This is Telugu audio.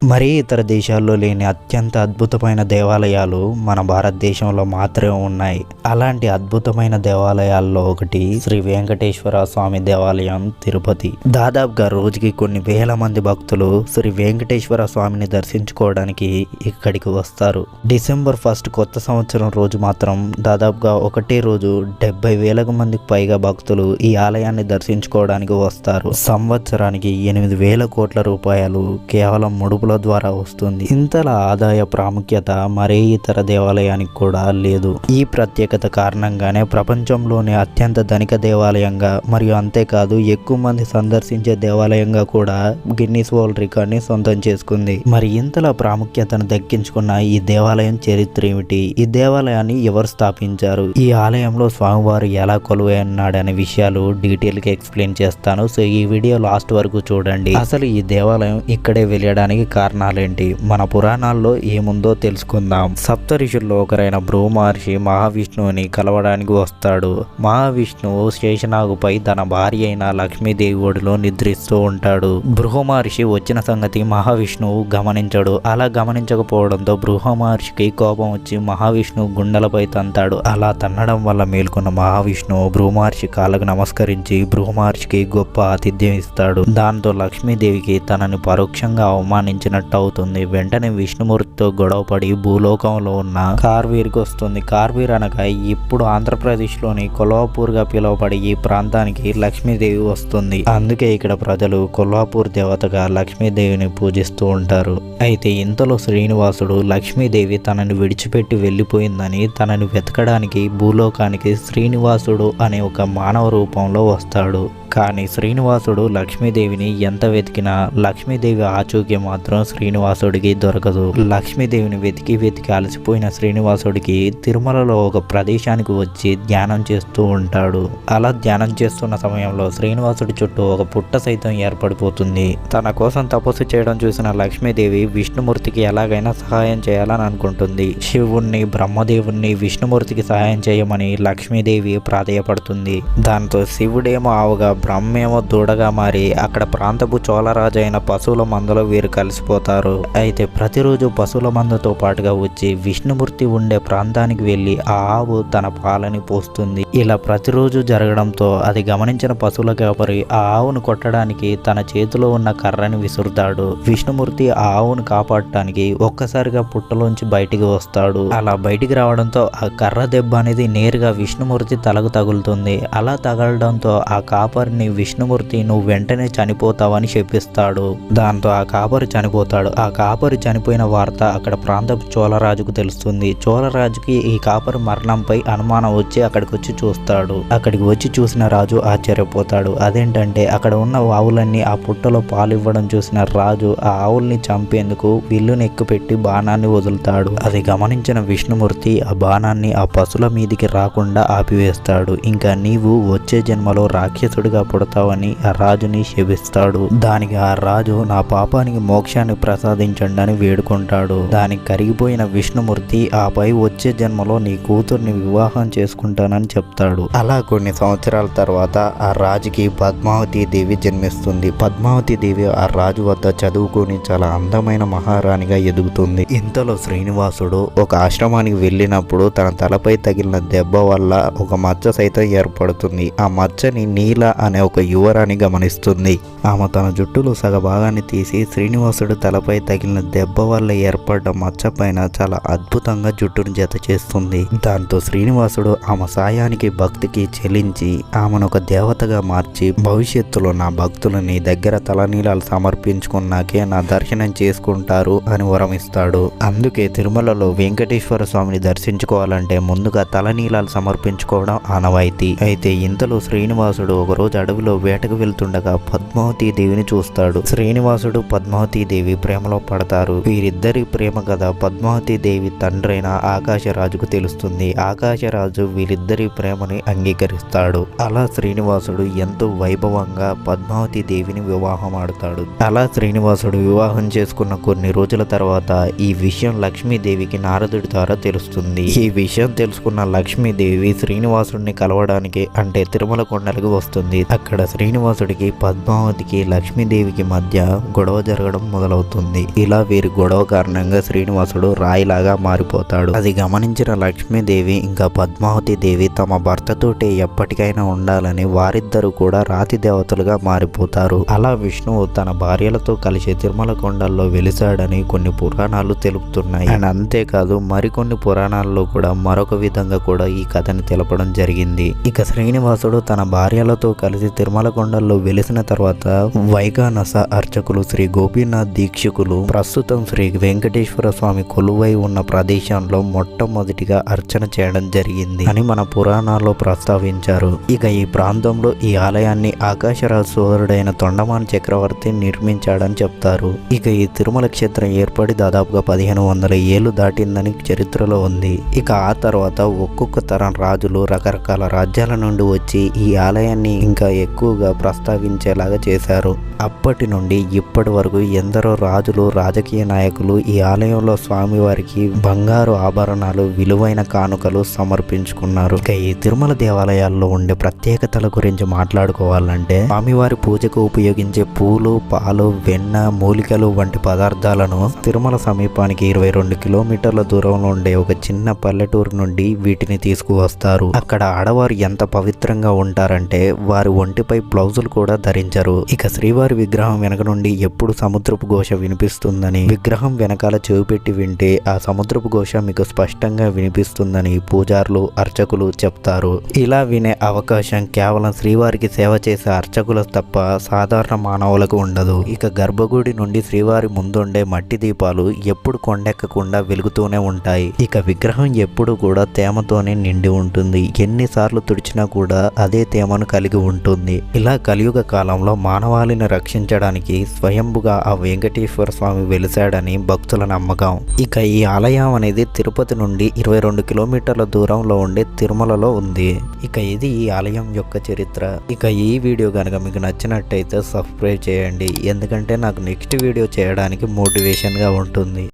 మరీ ఇతర దేశాల్లో లేని అత్యంత అద్భుతమైన దేవాలయాలు మన భారతదేశంలో మాత్రమే ఉన్నాయి. అలాంటి అద్భుతమైన దేవాలయాల్లో ఒకటి శ్రీ వెంకటేశ్వర స్వామి దేవాలయం తిరుపతి. దాదాపుగా రోజుకి కొన్ని వేల మంది భక్తులు శ్రీ వెంకటేశ్వర స్వామిని దర్శించుకోవడానికి ఇక్కడికి వస్తారు. డిసెంబర్ 1 కొత్త సంవత్సరం రోజు మాత్రం దాదాపుగా ఒకటే రోజు 70,000 మందికి పైగా భక్తులు ఈ ఆలయాన్ని దర్శించుకోవడానికి వస్తారు. సంవత్సరానికి 8,000 కోట్ల రూపాయలు కేవలం ముడుపుల ద్వారా వస్తుంది. ఇంతలా ఆదాయ ప్రాముఖ్యత మరే ఇతర దేవాలయానికి కూడా లేదు. ఈ ప్రత్యేకత కారణంగానే ప్రపంచంలోనే అత్యంత ధనిక దేవాలయంగా మరియు అంతేకాదు ఎక్కువ మంది సందర్శించే దేవాలయంగా కూడా గిన్నిస్ వరల్డ్ రికార్డ్ని సొంతం చేసుకుంది. మరి ఇంతలా ప్రాముఖ్యతను దక్కించుకున్న ఈ దేవాలయం చరిత్ర ఏమిటి? ఈ దేవాలయాన్ని ఎవరు స్థాపించారు? ఈ ఆలయంలో స్వామివారు ఎలా కొలువై ఉన్నాడనే విషయాలు డీటెయిల్ గా ఎక్స్ప్లెయిన్ చేస్తాను. సో ఈ వీడియో లాస్ట్ వరకు చూడండి. అసలు ఈ దేవాలయం ఇక్కడే వెళ్ళడానికి కారణాలేంటి, మన పురాణాల్లో ఏముందో తెలుసుకుందాం. సప్త ఋషుల్లో ఒకరైన భృగు మహర్షి మహావిష్ణువుని కలవడానికి వస్తాడు. మహావిష్ణువు శేషనాగుపై తన భార్య అయిన లక్ష్మీదేవి ఒడిలో నిద్రిస్తూ ఉంటాడు. భృగు మహర్షి వచ్చిన సంగతి మహావిష్ణువు గమనించడు. అలా గమనించకపోవడంతో భృగు మహర్షికి కోపం వచ్చి మహావిష్ణువు గుండెలపై తంతాడు. అలా తన్నడం వల్ల మేల్కొన్న మహావిష్ణువు భృగు మహర్షి కాళ్ళకు నమస్కరించి భృగు మహర్షికి గొప్ప ఆతిథ్యం ఇస్తాడు. దాంతో లక్ష్మీదేవికి తనని పరోక్షంగా అవమానించినట్టు అవుతుంది. వెంటనే విష్ణుమూర్తితో గొడవపడి భూలోకంలో ఉన్న కార్వీర్కి వస్తుంది. కార్వీర్ అనగా ఇప్పుడు ఆంధ్రప్రదేశ్ లోని కొల్హాపూర్ గా పిలువబడి ఈ ప్రాంతానికి లక్ష్మీదేవి వస్తుంది. అందుకే ఇక్కడ ప్రజలు కొల్హాపూర్ దేవతగా లక్ష్మీదేవిని పూజిస్తూ ఉంటారు. అయితే ఇంతలో శ్రీనివాసుడు లక్ష్మీదేవి తనని విడిచిపెట్టి వెళ్ళిపోయిందని తనని వెతకడానికి భూలోకానికి శ్రీనివాసుడు అనే ఒక మానవ రూపంలో వస్తాడు. కానీ శ్రీనివాసుడు లక్ష్మీదేవిని ఎంత వెతికినా లక్ష్మీదేవి ఆచూకీ మాత్రం శ్రీనివాసుడికి దొరకదు. లక్ష్మీదేవిని వెతికి వెతికి అలసిపోయిన శ్రీనివాసుడికి తిరుమలలో ఒక ప్రదేశానికి వచ్చి ధ్యానం చేస్తూ ఉంటాడు. అలా ధ్యానం చేస్తున్న సమయంలో శ్రీనివాసుడి చుట్టూ ఒక పుట్ట సైతం ఏర్పడిపోతుంది. తన కోసం తపస్సు చేయడం చూసిన లక్ష్మీదేవి విష్ణుమూర్తికి ఎలాగైనా సహాయం చేయాలని అనుకుంటుంది. శివుణ్ణి, బ్రహ్మదేవుణ్ణి విష్ణుమూర్తికి సహాయం చేయమని లక్ష్మీదేవి ప్రాధేయపడుతుంది. దాంతో శివుడేమో ఆవుగా, బ్రహ్మేమో దూడగా మారి అక్కడ ప్రాంతపు చోళరాజు అయిన పశువుల మందలో వీరు కలిసిపోతారు. అయితే ప్రతిరోజు పశువుల మందతో పాటుగా వచ్చి విష్ణుమూర్తి ఉండే ప్రాంతానికి వెళ్లి ఆ ఆవు తన పాలని పోస్తుంది. ఇలా ప్రతిరోజు జరగడంతో అది గమనించిన పశువుల కాపరి ఆ ఆవును కొట్టడానికి తన చేతిలో ఉన్న కర్రని విసురుతాడు. విష్ణుమూర్తి ఆ ఆవును కాపాడటానికి ఒక్కసారిగా పుట్టలోంచి బయటికి వస్తాడు. అలా బయటికి రావడంతో ఆ కర్ర దెబ్బ అనేది నేరుగా విష్ణుమూర్తి తలకు తగులుతుంది. అలా తగలడంతో ఆ కాపరిని విష్ణుమూర్తి నువ్వు వెంటనే చనిపోతావని శపిస్తాడు. దాంతో ఆ కాపరి చనిపోతాడు. ఆ కాపరి చనిపోయిన వార్త అక్కడ ప్రాంతపు చోళరాజుకు తెలుస్తుంది. చోళరాజుకి ఈ కాపరి మరణంపై అనుమానం వచ్చి అక్కడికి వచ్చి చూస్తాడు. అక్కడికి వచ్చి చూసిన రాజు ఆశ్చర్యపోతాడు. అదేంటంటే అక్కడ ఉన్న ఆవులన్నీ ఆ పుట్టలో పాలు ఇవ్వడం చూసిన రాజు ఆ ఆవుల్ని చంపేందుకు విల్లుని ఎక్కుపెట్టి బాణాన్ని వదులుతాడు. అది గమనించిన విష్ణుమూర్తి ఆ బాణాన్ని ఆ పశువుల మీదికి రాకుండా ఆపివేస్తాడు. ఇంకా నీవు వచ్చే జన్మలో రాక్షసుడిగా పుడతావని ఆ రాజుని శపిస్తాడు. దానికి ఆ రాజు నా పాపానికి మోక్షాన్ని ప్రసాదించండి అని వేడుకుంటాడు. దానికి కరిగిపోయిన విష్ణుమూర్తి ఆపై వచ్చే జన్మలో నీ కూతుర్ని వివాహం చేసుకుంటానని చెప్తాడు. అలా కొన్ని సంవత్సరాల తర్వాత ఆ రాజుకి పద్మావతి దేవి జన్మిస్తుంది. పద్మావతి దేవి ఆ రాజు వద్ద చదువుకొని చాలా అందమైన మహారాణిగా ఎదుగుతుంది. ఇంతలో శ్రీనివాసుడు ఒక ఆశ్రమానికి వెళ్ళినప్పుడు తన తలపై తగిలిన దెబ్బ వల్ల ఒక మచ్చ సైతం ఏర్పడుతుంది. ఆ మచ్చని నీల అనే ఒక యువరాణి గమనిస్తుంది. ఆమె తన జుట్టులో సగభాగాన్ని తీసి శ్రీనివాసుడు తలపై తగిలిన దెబ్బ వల్ల ఏర్పడ్డ మచ్చ పైన చాలా అద్భుతంగా జుట్టును జత చేస్తుంది. దాంతో శ్రీనివాసుడు ఆమె సాయానికి భక్తికి చెల్లించి ఆమెను ఒక దేవతగా మార్చి భవిష్యత్తులో నా భక్తులు నీ దగ్గర తలనీలాలు సమర్పించుకున్నాకే నా దర్శనం చేసుకుంటారు అని వరమిస్తాడు. అందుకే తిరుమలలో వెంకటేశ్వర స్వామిని దర్శించుకోవాలంటే ముందుగా తలనీలాలు సమర్పించుకోవడం ఆనవాయితీ. అయితే ఇంతలో శ్రీనివాసుడు ఒకరోజు అడవిలో వేటకు వెళ్తుండగా పద్మావతి దేవిని చూస్తాడు. శ్రీనివాసుడు పద్మావతి దేవి ప్రేమలో పడతారు. వీరిద్దరి ప్రేమ కథ పద్మావతి దేవి తండ్రైన ఆకాశరాజుకు తెలుస్తుంది. ఆకాశరాజు వీరిద్దరి ప్రేమని అంగీకరిస్తాడు. అలా శ్రీనివాసుడు ఎంతో వైభవంగా పద్మావతి దేవిని వివాహం ఆడుతాడు. అలా శ్రీనివాసుడు వివాహం చేసుకున్న కొన్ని రోజుల తర్వాత ఈ విషయం లక్ష్మీదేవికి నారదుడి ద్వారా తెలుస్తుంది. ఈ విషయం తెలుసుకున్న లక్ష్మీదేవి శ్రీనివాసుడిని కలవడానికి అంటే తిరుమల కొండలకు వస్తుంది. అక్కడ శ్రీనివాసుడికి పద్మావతికి లక్ష్మీదేవికి మధ్య గొడవ జరగడం మొదలవుతుంది. ఇలా వీరి గొడవ కారణంగా శ్రీనివాసుడు రాయిలాగా మారిపోతాడు. అది గమనించిన లక్ష్మీదేవి ఇంకా పద్మావతి దేవి తమ భర్తతోటి ఎప్పటికైనా ఉండాలని వారిద్దరూ కూడా రాతి దేవతలుగా మారిపోతారు. అలా విష్ణువు తన భార్యలతో కలిసి తిరుమల కొండల్లో వెలిసాడని కొన్ని పురాణాలు తెలుపుతున్నాయి. అండ్ అంతేకాదు మరికొన్ని పురాణాల్లో కూడా మరొక విధంగా కూడా ఈ కథని తెలపడం జరిగింది. ఇక శ్రీనివాసుడు తన భార్యలతో కలిసి తిరుమల కొండల్లో వెలిసిన తర్వాత వైగానస అర్చకులు శ్రీ గోపీనాథ్ దీక్షికులు ప్రస్తుతం శ్రీ వెంకటేశ్వర స్వామి కొలువై ఉన్న ప్రదేశంలో మొట్టమొదటిగా అర్చన చేయడం జరిగింది అని మన పురాణాల్లో ప్రస్తావించారు. ఇక ఈ ప్రాంతంలో ఈ ఆలయాన్ని ఆకాశరాజు సోదరుడైన తొండమాన్ చక్రవర్తి నిర్మించాడని చెప్తారు. ఇక ఈ తిరుమల క్షేత్రం ఏర్పడి దాదాపుగా 1500 ఏళ్లు దాటిందని చరిత్రలో ఉంది. ఇక ఆ తర్వాత ఒక్కొక్క తరం రాజులు రకరకాల రాజ్యాల నుండి వచ్చి ఈ ఆలయాన్ని ఇంకా ఎక్కువగా ప్రస్తావించేలాగా చేశారు. అప్పటి నుండి ఇప్పటి వరకు ఎందరో రాజులు రాజకీయ నాయకులు ఈ ఆలయంలో స్వామివారికి బంగారు ఆభరణాలు విలువైన కానుకలు సమర్పించుకున్నారు. ఇక ఈ తిరుమల దేవాలయాల్లో ఉండే ప్రత్యేకతల గురించి మాట్లాడుకోవాలంటే స్వామివారి పూజకు ఉపయోగించే పూలు పాలు వెన్న మూలికలు వంటి పదార్థాలను తిరుమల సమీపానికి 22 కిలోమీటర్ల దూరంలో ఉండే ఒక చిన్న పల్లెటూరు నుండి వీటిని తీసుకువస్తారు. అక్కడ ఆడవారు ఎంత పవిత్రంగా ఉంటారంటే వారి ఒంటిపై బ్లౌజులు కూడా ధరించరు. ఇక శ్రీవారి విగ్రహం వెనక నుండి ఎప్పుడు సముద్రపు ఘోష వినిపిస్తుందని, విగ్రహం వెనకాల చెవి పెట్టి వింటే ఆ సముద్రపు ఘోష మీకు స్పష్టంగా వినిపిస్తుందని పూజారులు అర్చకులు చెప్తారు. ఇలా వినే అవకాశం కేవలం శ్రీవారికి సేవ చేసే అర్చకులకు తప్ప సాధారణ మానవులకు ఉండదు. ఇక గర్భగుడి నుండి శ్రీవారి ముందుండే మట్టి దీపాలు ఎప్పుడు కొండెక్కకుండా వెలుగుతూనే ఉంటాయి. ఇక విగ్రహం ఎప్పుడు కూడా తేమతోనే నిండి ఉంటుంది. ఎన్నిసార్లు తుడిచినా కూడా అదే తేమను కలిగి ఉంటుంది. ఇలా కలియుగ కాలంలో మానవాళిని రక్షించడానికి స్వయంభుగా ఆ వెంకటేశ్వర స్వామి వెలిశాడని భక్తుల నమ్మకం. ఇక ఈ ఆలయం అనేది తిరుపతి నుండి 22 కిలోమీటర్ల దూరంలో ఉండే తిరుమలలో ఉంది. ఇక ఇది ఈ ఆలయం యొక్క చరిత్ర. ఇక ఈ వీడియో కనుక మీకు నచ్చినట్టయితే సబ్స్క్రైబ్ చేయండి. ఎందుకంటే నాకు నెక్స్ట్ వీడియో చేయడానికి మోటివేషన్గా ఉంటుంది.